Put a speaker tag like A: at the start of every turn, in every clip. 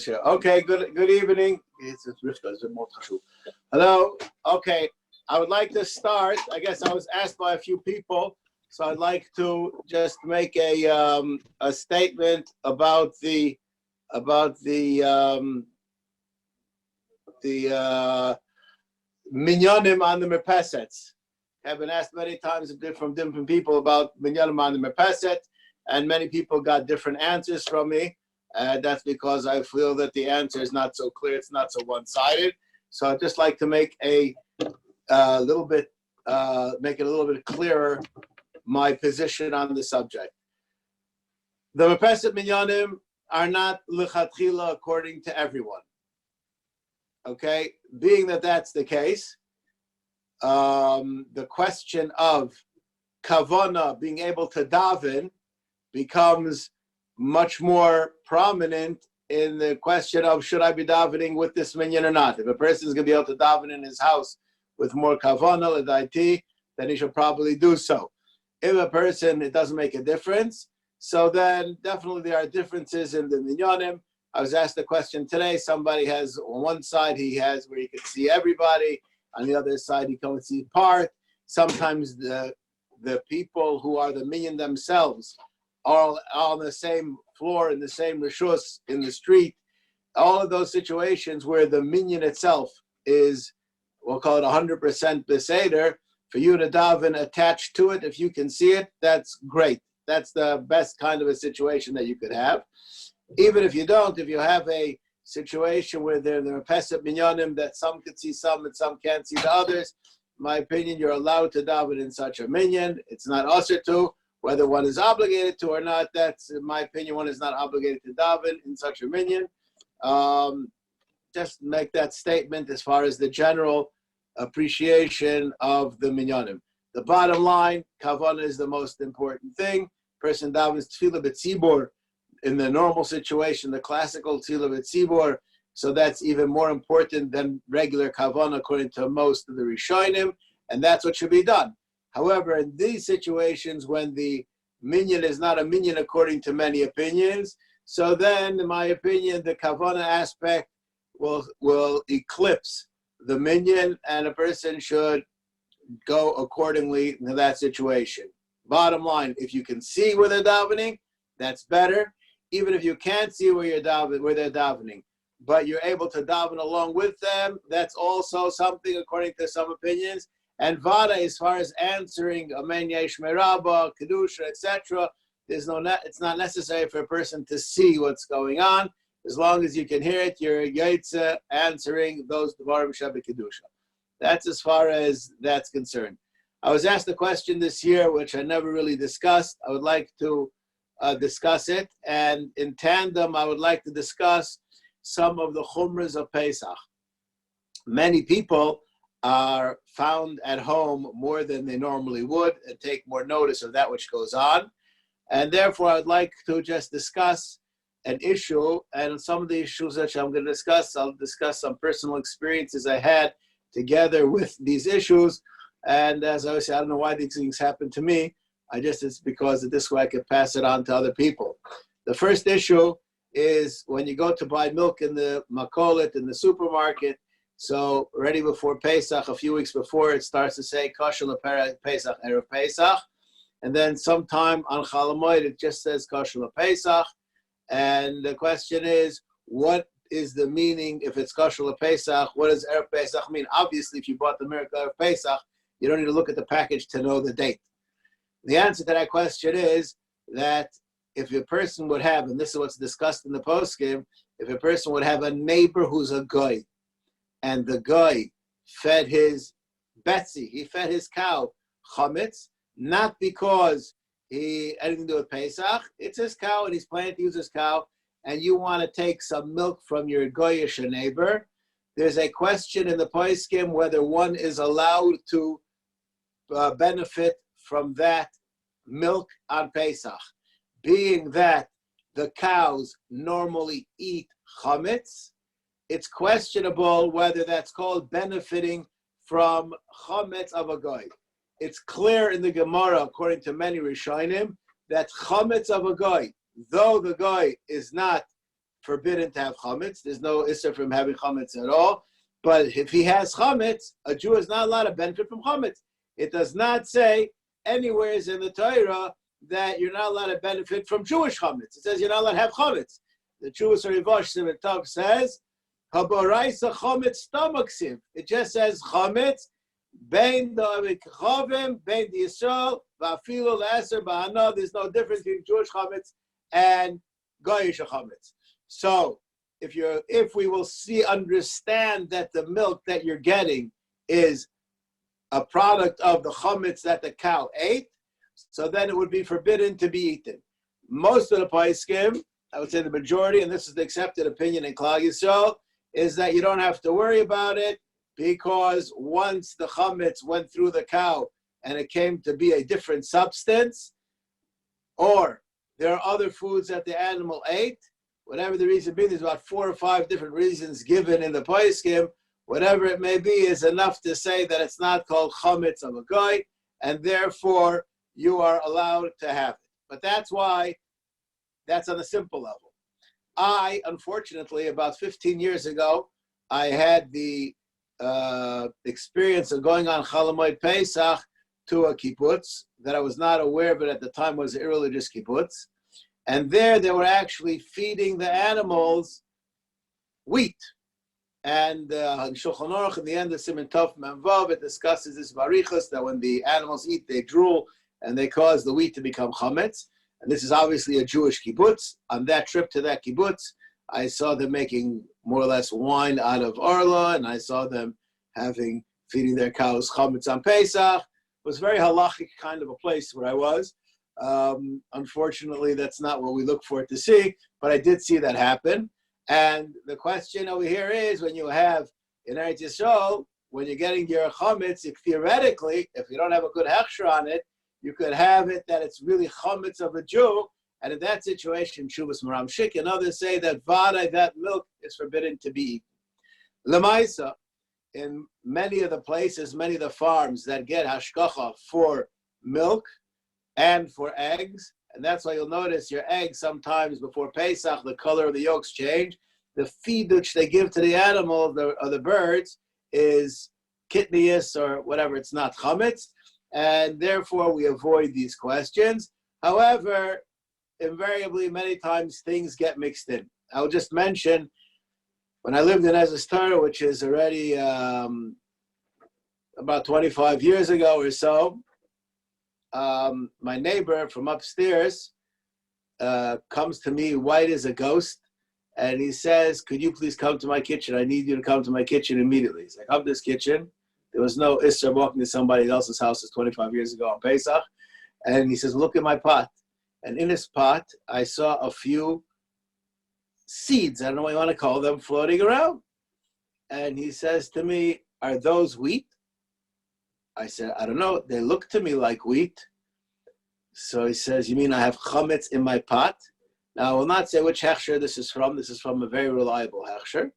A: Okay, good evening. Hello. Okay, I would like to start. I guess I was asked by a few people, so I'd like to just make a statement about the minyanim on the merpesets. I've been asked many times from different people about minyanim on the merpeset, and many people got different answers from me. That's because I feel that the answer is not so clear, it's not so one-sided. So I'd just like to make make it a little bit clearer my position on the subject. The merpeset minyanim are not lichatchila according to everyone. Okay, being that that's the case, the question of kavana, being able to daven, becomes much more prominent in the question of should I be davening with this minyan or not. If a person is going to be able to daven in his house with more kavana l'daiti, then he should probably do so. If a person, it doesn't make a difference, so then definitely there are differences in the minyanim. I was asked a question today. Somebody has on one side he has where he can see everybody, on the other side he can only see part. Sometimes the people who are the minyan themselves are on the same floor in the same rishus in the street. All of those situations where the minyan itself is, we'll call it 100% beseder, for you to daven attached to it, if you can see it, that's great. That's the best kind of a situation that you could have. Even if you don't, if you have a situation where there are pesach minyanim that some could see some and some can't see the others, in my opinion, you're allowed to daven in such a minyan. It's not usher to. Whether one is obligated to or not, that's, in my opinion, one is not obligated to daven in such a minyan. Just make that statement as far as the general appreciation of the minyanim. The bottom line, kavanah is the most important thing. Person davens tefillah b'tzibur in the normal situation, the classical tefillah b'tzibur, so that's even more important than regular kavanah according to most of the Rishonim, and that's what should be done. However, in these situations when the minyan is not a minyan according to many opinions, so then, in my opinion, the kavanah aspect will eclipse the minyan, and a person should go accordingly to that situation. Bottom line, if you can see where they're davening, that's better. Even if you can't see where they're davening, but you're able to daven along with them, that's also something according to some opinions. And vada, as far as answering amen yesh meraba, kedusha, etc., it's not necessary for a person to see what's going on. As long as you can hear it, you're yaitza answering those dvarim sheba kedusha. That's as far as that's concerned. I was asked a question this year, which I never really discussed. I would like to discuss it, and in tandem, I would like to discuss some of the chumras of Pesach. Many people are found at home more than they normally would and take more notice of that which goes on. And therefore, I'd like to just discuss an issue, and some of the issues that I'm going to discuss, I'll discuss some personal experiences I had together with these issues. And as I say, I don't know why these things happen to me. It's because of this way I could pass it on to other people. The first issue is when you go to buy milk in the makolet, in the supermarket, so already before Pesach, a few weeks before, it starts to say kosher Pesach, Erev Pesach. And then sometime on Chalamoid, it just says kosher Pesach. And the question is, what is the meaning if it's kosher Pesach? What does Erev Pesach mean? Obviously, if you bought the milk Erev Pesach, you don't need to look at the package to know the date. The answer to that question is that if a person would have, and this is what's discussed in the poskim, if a person would have a neighbor who's a goy, and the guy fed his Betsy, he fed his cow chometz, not because he had anything to do with Pesach, it's his cow and he's planning to use his cow, and you want to take some milk from your goyish neighbor, there's a question in the poskim whether one is allowed to benefit from that milk on Pesach. Being that the cows normally eat chometz, it's questionable whether that's called benefiting from chometz of a goy. It's clear in the Gemara, according to many Rishonim, that chometz of a goy, though the goy is not forbidden to have chometz. There's no issur from having chometz at all. But if he has chometz, a Jew is not allowed to benefit from chometz. It does not say anywhere in the Torah that you're not allowed to benefit from Jewish chometz. It says you're not allowed to have chometz. The Jewish Rivosh Simon Tov says, "Haboraisa chometz stamaksiv." It just says chometz bein the chovim bein the Yisrael va'afilu le'eser ba'ana. There's no difference between Jewish chometz and Goyish chometz. So if we will understand that the milk that you're getting is a product of the chometz that the cow ate, so then it would be forbidden to be eaten. Most of the poskim, I would say the majority, and this is the accepted opinion in Klal Yisrael, is that you don't have to worry about it because once the chometz went through the cow and it came to be a different substance, or there are other foods that the animal ate, whatever the reason be, there's about 4 or 5 different reasons given in the poskim. Whatever it may be is enough to say that it's not called chometz of a goy, and therefore you are allowed to have it. But that's why, that's on a simple level. I, unfortunately, about 15 years ago, I had the experience of going on Chol Hamoed Pesach to a kibbutz that I was not aware of it at the time was an irreligious kibbutz. And there they were actually feeding the animals wheat. And in Shulchan Aruch, in the end of Siman Tov Memvav, it discusses this barichas that when the animals eat, they drool and they cause the wheat to become chometz. And this is obviously a Jewish kibbutz. On that trip to that kibbutz, I saw them making more or less wine out of arla, and I saw them feeding their cows chometz on Pesach. It was a very halachic kind of a place where I was. Unfortunately, that's not what we look for to see, but I did see that happen. And the question over here is, when you have in Eretz Yisrael, when you're getting your chometz, theoretically, if you don't have a good hechsher on it, you could have it that it's really chometz of a Jew, and in that situation, Shuvas Maram Shik, and others say that vadai, that milk, is forbidden to be eaten. Lemaisa, in many of the places, many of the farms that get hashgacha for milk and for eggs, and that's why you'll notice your eggs sometimes before Pesach, the color of the yolks change. The feed which they give to the animal or the birds is kitnius or whatever, it's not chometz, and therefore we avoid these questions. However, invariably, many times things get mixed in. I'll just mention, when I lived in Ezes Torah, which is already about 25 years ago or so, my neighbor from upstairs comes to me white as a ghost, and he says, "Could you please come to my kitchen? I need you to come to my kitchen immediately." So I come to this kitchen. There was no issur walking to somebody else's house 25 years ago on Pesach. And he says, "Look at my pot." And in his pot, I saw a few seeds, I don't know what you want to call them, floating around. And he says to me, "Are those wheat?" I said, "I don't know. They look to me like wheat." So he says, "You mean I have chometz in my pot?" Now, I will not say which hechsher this is from. This is from a very reliable hechsher.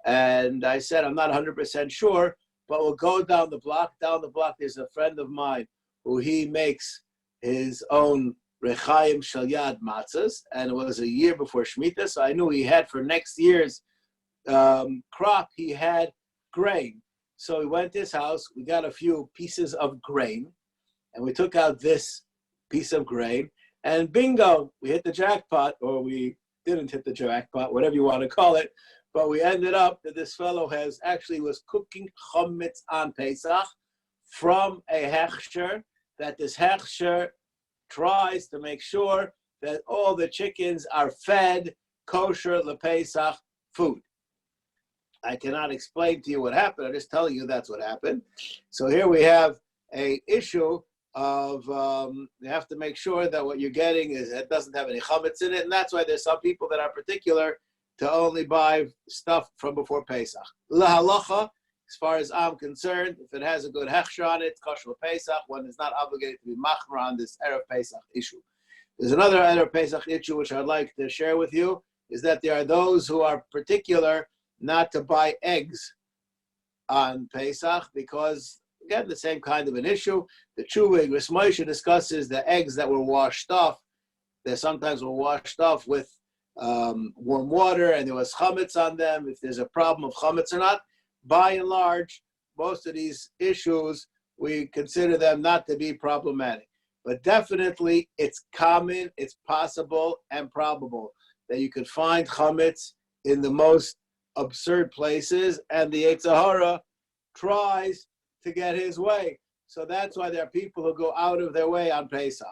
A: And I said, "I'm not 100% sure, but we'll go down the block. Down the block, there's a friend of mine who he makes his own rechaim shel yad matzahs, and it was a year before Shemitah, so I knew he had for next year's crop, he had grain. So we went to his house, we got a few pieces of grain, and we took out this piece of grain, and bingo, we hit the jackpot, or we didn't hit the jackpot, whatever you want to call it, but we ended up that this fellow was cooking chometz on Pesach from a hechsher, that this hechsher tries to make sure that all the chickens are fed kosher LePesach food. I cannot explain to you what happened. I'm just telling you that's what happened. So here we have a issue of you have to make sure that what you're getting it doesn't have any chometz in it, and that's why there's some people that are particular to only buy stuff from before Pesach. Lahalacha, as far as I'm concerned, if it has a good hechsher on it, kosher Pesach, one is not obligated to be machmer on this Erev Pesach issue. There's another Erev Pesach issue which I'd like to share with you, is that there are those who are particular not to buy eggs on Pesach because, again, the same kind of an issue. The Chuvah Igros Moshe discusses the eggs that were washed off. They sometimes were washed off with warm water and there was chometz on them, if there's a problem of chometz or not. By and large, most of these issues, we consider them not to be problematic. But definitely, it's common, it's possible, and probable that you could find chometz in the most absurd places, and the Yetzer Hara tries to get his way. So that's why there are people who go out of their way on Pesach.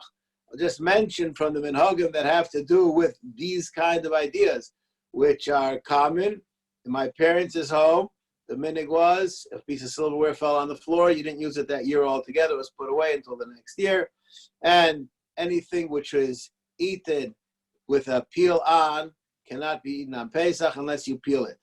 A: I'll just mention from the minhagim that have to do with these kind of ideas, which are common. In my parents' home, the minhag was, if a piece of silverware fell on the floor, you didn't use it that year altogether, it was put away until the next year. And anything which is eaten with a peel on cannot be eaten on Pesach unless you peel it.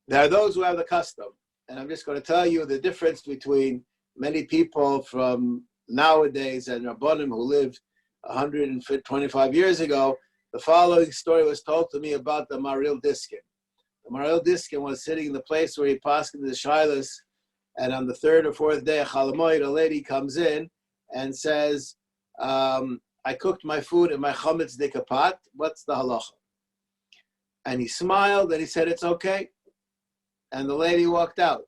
A: There are those who have the custom, and I'm just going to tell you the difference between many people from nowadays and Rabbanim who lived 125 years ago. The following story was told to me about the Maril Diskin. The Maril Diskin was sitting in the place where he passed in the Shilas, and on the third or fourth day of Chalamoid, a lady comes in and says, I cooked my food in my chometz dikapat. What's the halacha? And he smiled and he said, it's okay. And the lady walked out.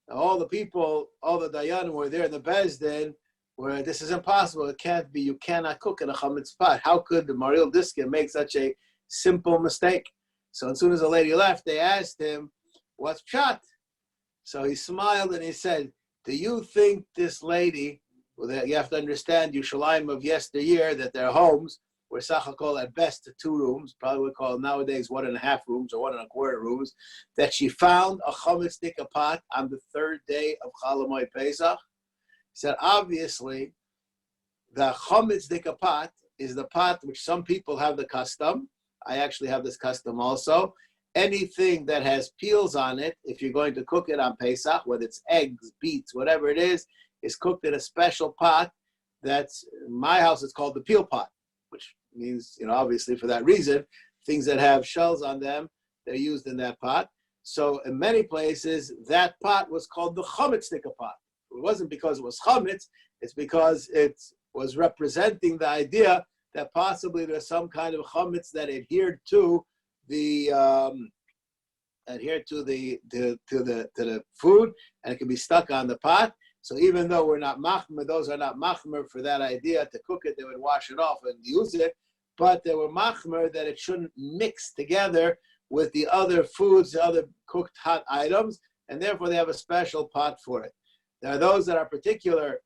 A: Now, all the people, all the dayanim were there in the Bezdin, where this is impossible. It can't be. You cannot cook in a chometz pot. How could the Maril Diskin make such a simple mistake? So as soon as the lady left, they asked him, what's pshat? So he smiled and he said, do you think this lady, well, you have to understand Yerushalayim of yesteryear, that their homes were sachakol at best 2 rooms, probably we call nowadays 1.5 rooms or 1.25 rooms, that she found a chometz dika pot on the 3rd day of Chalamoy Pesach? He said, obviously, the chometz dika pot is the pot which some people have the custom. I actually have this custom also. Anything that has peels on it, if you're going to cook it on Pesach, whether it's eggs, beets, whatever it is cooked in a special pot. That's, in my house, it's called the peel pot, which means, obviously for that reason, things that have shells on them, they're used in that pot. So in many places, that pot was called the chometz dika pot. It wasn't because it was chometz, it's because it was representing the idea that possibly there's some kind of chometz that adhered to the food, and it can be stuck on the pot. So even though we're not machmer, those are not machmer for that idea to cook it, they would wash it off and use it, but they were machmer that it shouldn't mix together with the other foods, the other cooked hot items, and therefore they have a special pot for it. There are those that are particular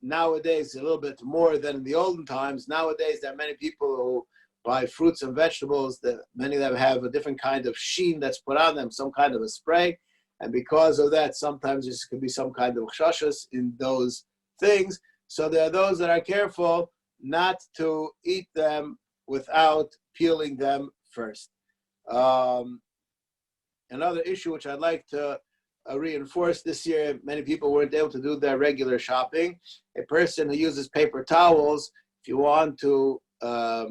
A: nowadays, a little bit more than in the olden times. Nowadays, there are many people who buy fruits and vegetables that many of them have a different kind of sheen that's put on them, some kind of a spray. And because of that, sometimes there could be some kind of chashas in those things. So there are those that are careful not to eat them without peeling them first. Another issue which I'd like to reinforce this year, many people weren't able to do their regular shopping. A person who uses paper towels, if you want to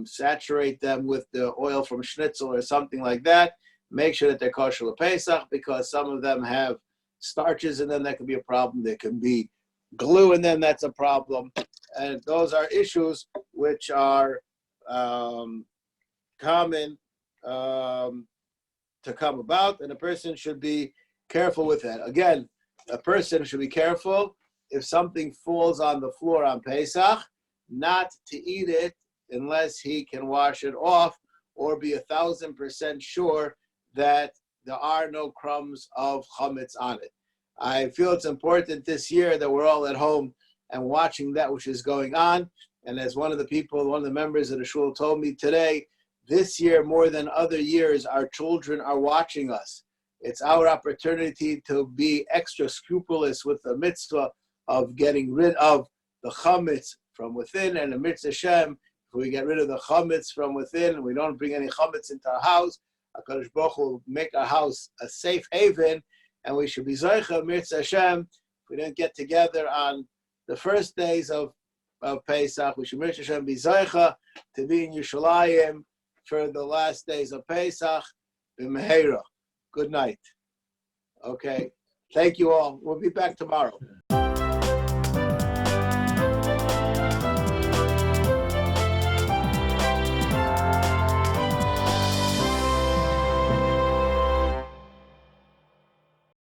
A: saturate them with the oil from schnitzel or something like that, make sure that they're kosher l'Pesach, because some of them have starches in them. That could be a problem. There can be glue in them. That's a problem. And those are issues which are common to come about, and a person should be careful with that. Again, a person should be careful if something falls on the floor on Pesach, not to eat it unless he can wash it off or be 1,000% sure that there are no crumbs of chometz on it. I feel it's important this year that we're all at home and watching that which is going on. And as one of the members of the shul told me today, this year more than other years, our children are watching us. It's our opportunity to be extra scrupulous with the mitzvah of getting rid of the chometz from within, and the mitzvah Hashem, if we get rid of the chometz from within and we don't bring any chometz into our house, HaKadosh Baruch Hu will make our house a safe haven, and we should be zoicha mitzvah Hashem. If we didn't get together on the first days of Pesach, we should mitzvah Hashem be zoicha to be in Yerushalayim for the last days of Pesach. B'meheira. Good night. Okay. Thank you all. We'll be back tomorrow.